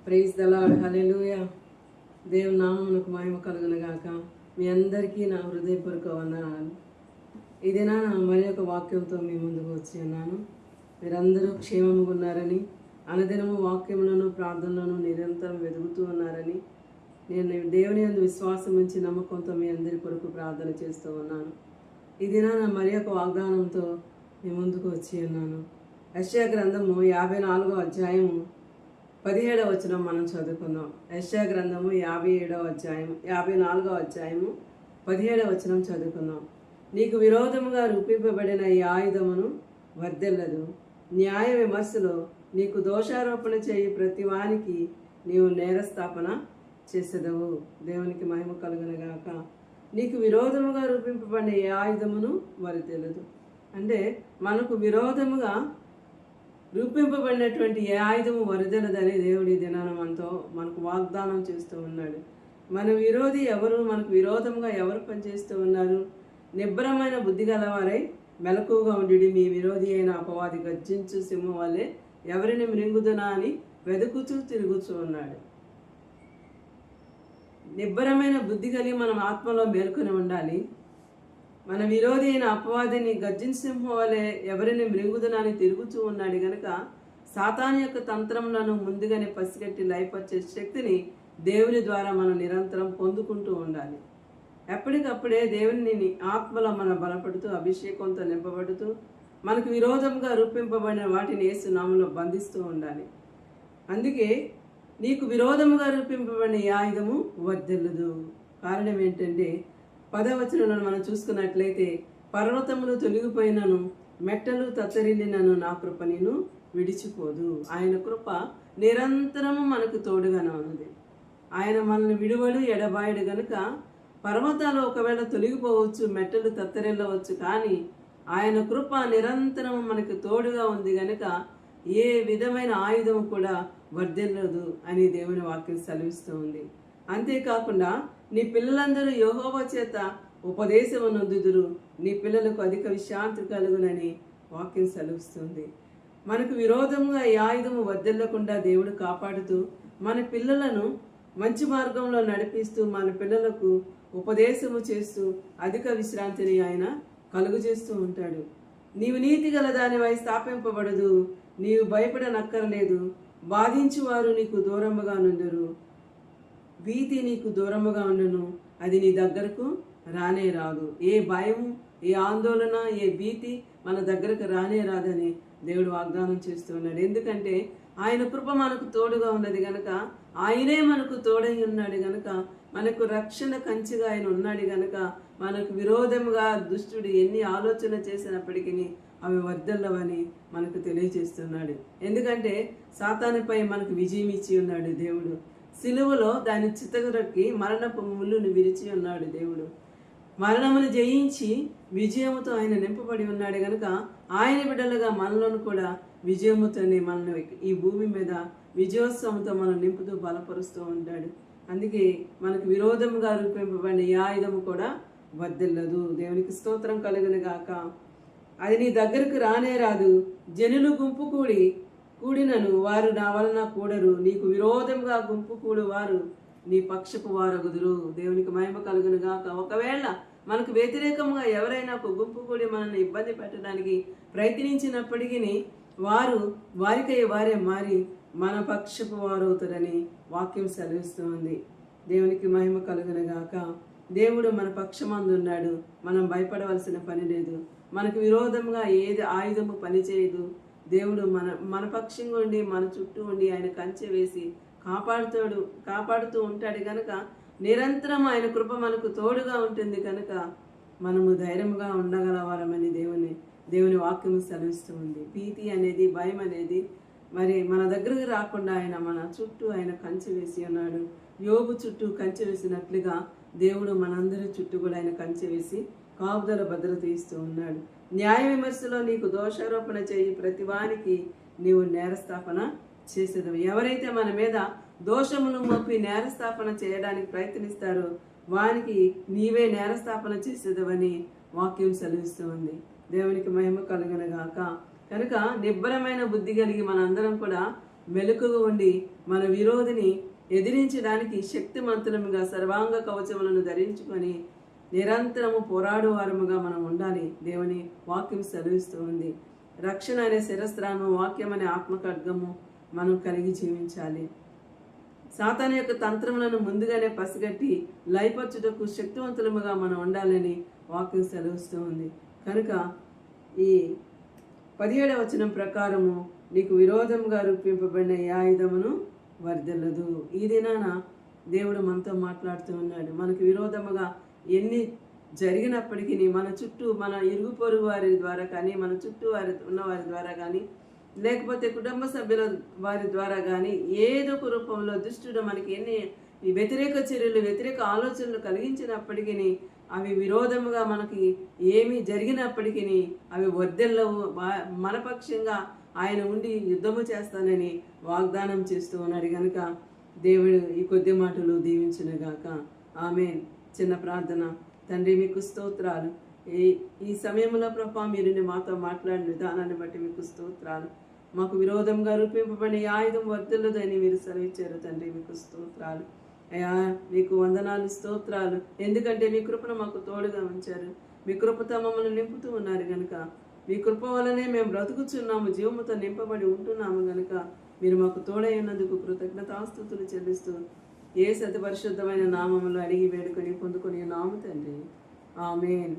Praise the lord, హల్లెలూయా. దేవుని నామమునకు మహిమ కలుగును గాక. మీ అందరికీ నా హృదయపూర్వక వందనాలు. ఇదేనా మరి ఒక వాక్యంతో మీ ముందుకు వచ్చి ఉన్నాను. మీరందరూ క్షేమముగా ఉన్నారని, అనుదినము వాక్యములను ప్రార్థనలను నిరంతరం వెతుకుతూ ఉన్నారని నేను దేవుని యందు విశ్వాసం ఉంచి నమ్మకంతో మీ అందరి కొరకు ప్రార్థన చేస్తూ ఉన్నాను. ఇదినా మరి ఒక వాగ్దానంతో మీ ముందుకు వచ్చి ఉన్నాను. యెషయా గ్రంథము 54వ అధ్యాయము 17వ వచనం మనం చదువుకుందాం. యెషయా గ్రంథము 57వ అధ్యాయం 54వ అధ్యాయము 17వ వచనం చదువుకుందాం. నీకు విరోధముగా రూపింపబడిన ఈ ఆయుధమును వర్దెల్లదు. న్యాయ విమర్శలో నీకు దోషారోపణ చేయి ప్రతి వానికి నీవు నేరస్థాపన చేసేదవు. దేవునికి మహిమ కలుగునుగాక. నీకు విరోధముగా రూపింపబడిన ఏ ఆయుధమును వర్దెల్లదు అంటే మనకు విరోధముగా రూపింపబడినటువంటి ఏ ఆయుధము వరదలదని దేవుడి దినాన మనకు వాగ్దానం చేస్తూ ఉన్నాడు. మన విరోధి ఎవరు? మనకు విరోధంగా ఎవరు పనిచేస్తూ ఉన్నారు? నిబ్బరమైన బుద్ధి గలవారై మెలకువగా ఉండి మీ విరోధి అయిన అపవాది గర్జించు సింహం వల్లే ఎవరిని మృంగుదునా అని వెతుకుతూ తిరుగుతూ ఉన్నాడు. నిబ్బరమైన బుద్ధి కలిగి మనం ఆత్మలో మేల్కొని ఉండాలి. మన విరోధి అయిన అపవాదిని గర్జించు సింహం వలె ఎవరిని మృంగుదునని తిరుగుతూ ఉన్నాడు గనుక సాతాను యొక్క తంత్రములను ముందుగానే పసిగట్టి లయపరిచే శక్తిని దేవుని ద్వారా మనం నిరంతరం పొందుకుంటూ ఉండాలి. ఎప్పటికప్పుడే దేవుని ఆత్మలో మనం బలపడుతూ అభిషేకంతో నింపబడుతూ మనకు విరోధంగా రూపింపబడిన వాటిని యేసు నామములో బంధిస్తూ ఉండాలి. అందుకే నీకు విరోధముగా రూపింపబడిన ఈ ఆయుధము వర్ధిల్లదు. కారణం ఏంటంటే 10వ వచనంలో మనం చూసుకున్నట్లయితే పర్వతములు తొలగిపోయినను మెట్టలు తత్తరిల్లినను నా కృప నేను విడిచిపోదు. ఆయన కృప నిరంతరము మనకు తోడుగానే ఉన్నది. ఆయన మనల్ని విడువడు ఎడబాయడు గనుక పర్వతాలు ఒకవేళ తొలగిపోవచ్చు, మెట్టలు తత్తరిల్లవచ్చు, కానీ ఆయన కృప నిరంతరం మనకు తోడుగా ఉంది గనుక ఏ విధమైన ఆయుధం కూడా వర్ధిల్లదు అని దేవుని వాక్యం సెలవిస్తూ ఉంది. అంతేకాకుండా నీ పిల్లలందరూ యెహోవా చేత ఉపదేశము నొందుదురు, నీ పిల్లలకు అధిక విశ్రాంతి కలుగునని వాక్యం సెలవిస్తుంది. మనకు విరోధంగా ఈ ఆయుధము వర్ధిల్లకుండా దేవుడు కాపాడుతూ మన పిల్లలను మంచి మార్గంలో నడిపిస్తూ మన పిల్లలకు ఉపదేశము చేస్తూ అధిక విశ్రాంతిని ఆయన కలుగు చేస్తూ ఉంటాడు. నీవు నీతి గల దానివై స్థాపింపబడదు, నీవు భయపడనక్కర్లేదు. బాధించువారు నీకు దూరముగా నుండురు, భీతి నీకు దూరముగా ఉండును, అది నీ దగ్గరకు రానే రాదు. ఏ భయం, ఏ ఆందోళన, ఏ భీతి మన దగ్గరకు రానే రాదని దేవుడు వాగ్దానం చేస్తూ ఉన్నాడు. ఎందుకంటే ఆయన కృప మనకు తోడుగా ఉన్నది గనక, ఆయనే మనకు తోడై ఉన్నాడు గనక, మనకు రక్షణ కంచిగా ఆయన ఉన్నాడు గనక మనకు విరోధముగా దుష్టుడు ఎన్ని ఆలోచన చేసినప్పటికీ అవి వర్ధిల్లవని మనకు తెలియజేస్తున్నాడు. ఎందుకంటే సాతానుపై మనకు విజయం ఇచ్చి ఉన్నాడు దేవుడు. సిలువలో దాని చితగరొక్కి మరణపు ముళ్ళును విరిచి ఉన్నాడు దేవుడు. మరణమును జయించి విజయముతో ఆయన నింపబడి ఉన్నాడు కనుక ఆయన బిడ్డలుగా మనలను కూడా విజయముతోనే మనల్ని ఈ భూమి మీద విజయోత్సవంతో మనం నింపుతూ బలపరుస్తూ ఉంటాడు. అందుకే మనకు విరోధముగా రూపింపబడిన ఈ ఆయుధము కూడా వర్ధిల్లదు. దేవునికి స్తోత్రం కలుగును గాక. అది నీ దగ్గరకు రానే రాదు. జనులు గుంపు కూడినను వారు నా వలన కూడరు, నీకు విరోధంగా గుంపు కూడు వారు నీ పక్షపు వారగుదురు. దేవునికి మహిమ కలుగును గాక. ఒకవేళ మనకు వ్యతిరేకంగా ఎవరైనా ఒక గుంపు కూడి మనల్ని ఇబ్బంది పెట్టడానికి ప్రయత్నించినప్పటికీ వారికై వారే మారి మన పక్షపు వారవుతారని వాక్యం సెలవిస్తూ ఉంది. దేవునికి మహిమ కలుగును గాక. దేవుడు మన పక్షమందు ఉన్నాడు. మనం భయపడవలసిన పని లేదు. మనకు విరోధంగా ఏది ఆయుధము పనిచేయదు. దేవుడు మన పక్షంగా ఉండి మన చుట్టూ ఉండి ఆయన కంచె వేసి కాపాడుతూ ఉంటాడు కనుక నిరంతరం ఆయన కృప మనకు తోడుగా ఉంటుంది కనుక మనము ధైర్యంగా ఉండగలవారమని దేవుని వాక్యం సెలవిస్తూ ఉంది. భీతి అనేది, భయం అనేది మరి మన దగ్గరకు రాకుండా మన చుట్టూ ఆయన కంచె వేసి ఉన్నాడు. యోబు చుట్టూ కంచె వేసినట్లుగా దేవుడు మనందరి చుట్టూ కూడా ఆయన కంచె వేసి కాపుదల భద్రత ఇస్తూ ఉన్నాడు. న్యాయ విమర్శలో నీకు దోషారోపణ చేయి ప్రతి వానికి నీవు నేరస్థాపన చేసేదవు. ఎవరైతే మన మీద దోషమును మోపి నేరస్థాపన చేయడానికి ప్రయత్నిస్తారో వానికి నీవే నేరస్థాపన చేసేదవని వాక్యం సెలవిస్తూ ఉంది. దేవునికి మహిమ కలుగును గాక. కనుక నిబ్బరమైన బుద్ధి కలిగి మనందరం కూడా మెలకుగా ఉండి మన విరోధిని ఎదిరించడానికి శక్తిమంతులముగా సర్వాంగ కవచములను ధరించుకొని నిరంతరము పోరాడు వారముగా మనం ఉండాలి. దేవుని వాక్యం సెలవిస్తూ ఉంది. రక్షణ అనే శిరస్త్రాను, వాక్యం అనే ఆత్మఖడ్గము మనం కలిగి జీవించాలి. సాతాను యొక్క తంత్రములను ముందుగానే పసిగట్టి లయపరచుటకు శక్తివంతులముగా మనం ఉండాలని వాక్యం సెలవిస్తూ ఉంది. కనుక ఈ 17వ వచనం ప్రకారము నీకు విరోధంగా రూపింపబడిన ఏ ఆయుధమును వర్ధిల్లదు. ఈ దినాన దేవుడు మనతో మాట్లాడుతూ ఉన్నాడు. మనకు విరోధముగా ఎన్ని జరిగినప్పటికీ మన చుట్టూ మన ఇరుగు పొరుగు వారి ద్వారా కానీ, మన చుట్టూ ఉన్న వారి ద్వారా కానీ, లేకపోతే కుటుంబ సభ్యుల వారి ద్వారా కానీ ఏదో ఒక రూపంలో దుష్టుడు మనకి ఎన్ని వ్యతిరేక చర్యలు, వ్యతిరేక ఆలోచనలు కలిగించినప్పటికీ, అవి విరోధముగా మనకి ఏమి జరిగినప్పటికీ అవి వర్ధిల్లవు. మనపక్షంగా ఆయన ఉండి యుద్ధము చేస్తానని వాగ్దానం చేస్తూ ఉన్నాడు. కనుక దేవుడు ఈ కొద్ది మాటలు దీవించునుగాక. ఆమేన్. చిన్న ప్రార్థన. తండ్రి, మీకు స్తోత్రాలు. ఈ సమయంలో ప్రభా మీరు మాతో మాట్లాడిన విధానాన్ని బట్టి మీకు స్తోత్రాలు. మాకు విరోధంగా రూపింపబడి ఆయుధం వర్ధిల్లదని మీరు సెలవిచ్చారు తండ్రి, మీకు స్తోత్రాలు. అయ్యా, మీకు వందనాలు, స్తోత్రాలు. ఎందుకంటే మీ కృపను మాకు తోడుగా ఉంచారు. మీ కృపతో మమ్మల్ని నింపుతూ ఉన్నారు కనుక, మీ కృప వలనే మేము బ్రతుకుచున్నాము, జీవముతో నింపబడి ఉంటున్నాము కనుక మీరు మాకు తోడై ఉన్నందుకు కృతజ్ఞతాస్తుతులు చెల్లిస్తూ యేసు అతి పరిశుద్ధమైన నామములో అడిగి వేడుకొని పొందుకొని నాము తండ్రి. ఆమేన్.